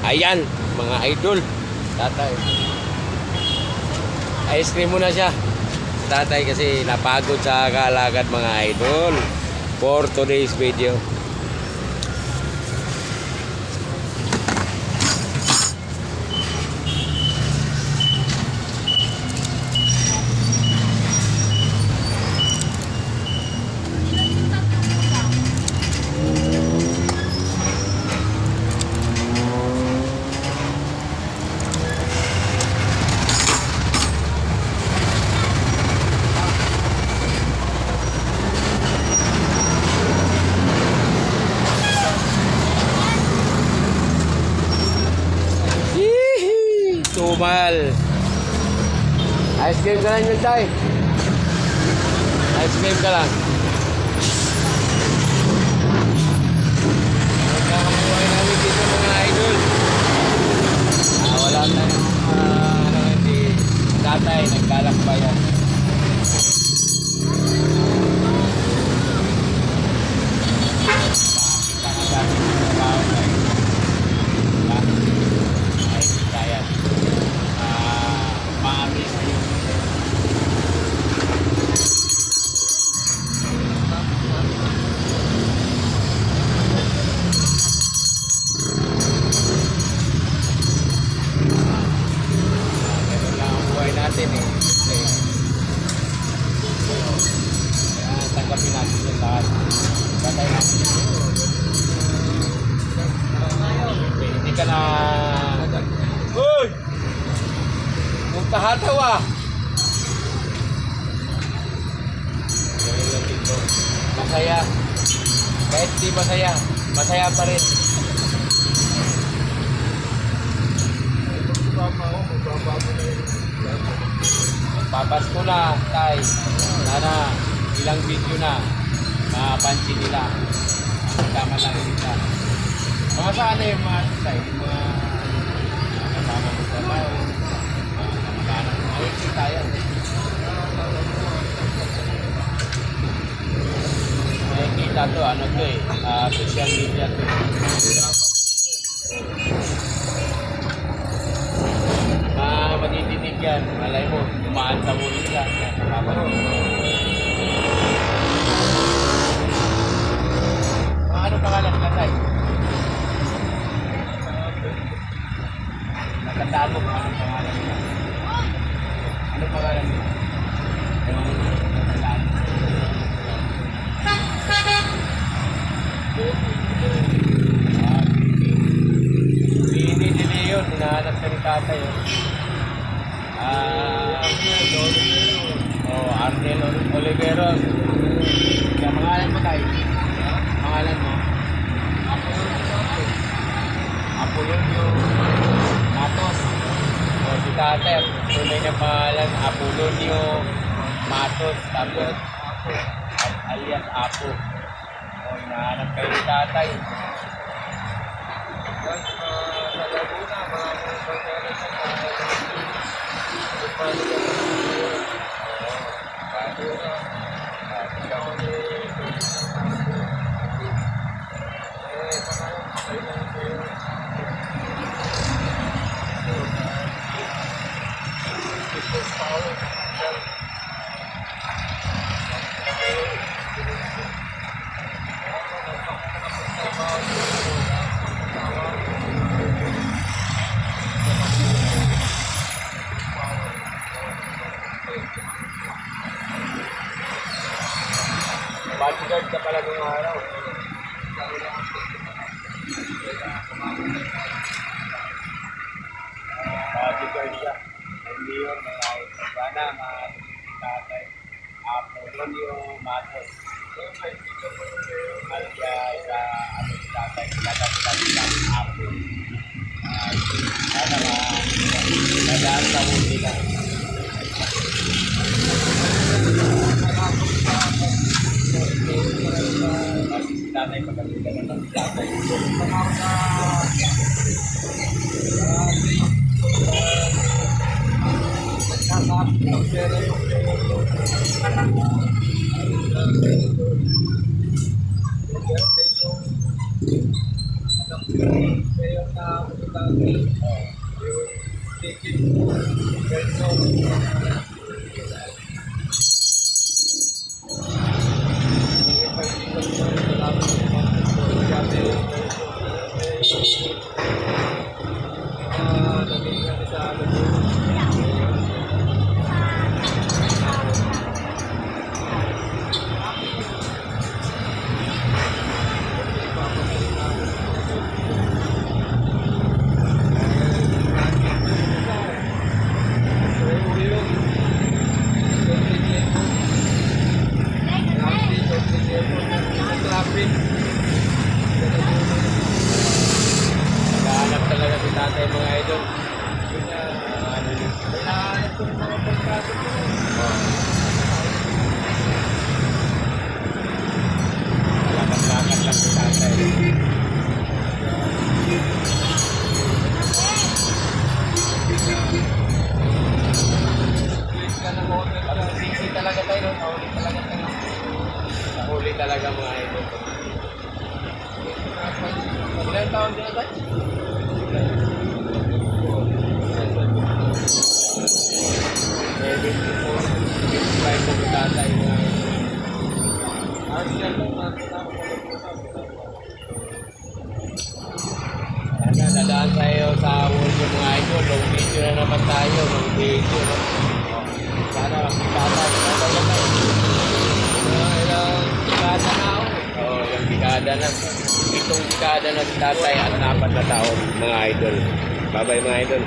Ayan, mga idol. Tatay. Ice cream muna siya. Tatay kasi napagod sa kalakad mga idol. For today's video. Tumal. Ice cream ka lang yun, tay. Ice cream ka lang. Magkakabuhay namin dito mga idol. Wala tayong hindi tatay, nagkalak pa yan. Makakita ka sa ating mga tao tayo. Makikita yan. Maamis yun. Ganun lang ang buhay natin eh. Kaya tanggapin natin sa lahat. Batay natin. Hindi ka na... Uy! Huwag tahataw ah! Masaya. Kahit di masaya, masaya pa rin. Papasko na, tay. Sana ilang video na mapansin nila. Tama lang nila. Mga sana yung mga tay, mga kasama mo sa tao. Kamag-anak mo. Ayun tayo. Kita to, ano to eh, social media to. Madidinig yan, malay mo, dumaan sa muli nila. Ano pangalan ka tayo? Nakatalo ko, ano pangalan nila? Ano pangalan nila? Hindi nila yun, hinahanap ka ni tatay yun. Arnel Oliveros. Kaya pangalan mo tayo? Pangalan mo? Apolonio Matos. Si tatay, tunay na pangalan, Apolonio Matos. Tapos, alias Apo. Hinahanap kayo ni tatay. Sa Laguna, mga pagkakaroon sa bodyguard ka pala ng araw. Bodyguard siya. Hindi yun, sana tatay. Apolonio Matos. Alya sa tatay. Tatay Apo. Sana madaan sa huli ka. Tatay pagkakita na ng tatay. Kaya Naghahanap talaga si tatay mga idol. Lakat-lakat lang si tatay. Sisi talaga tayo, no? Nahuli talaga tayo. Nahuli talaga mga idol. Ilang taon din na tayo? Dadaan tayo sa world yung mga idol. Long video na naman tayo. Long video. No? Sana makikita. Ilang dekada na ako. Oo, ilang dekada na. Itong dekada na si tatay at 4 na taon mga idol. Bye-bye mga idol.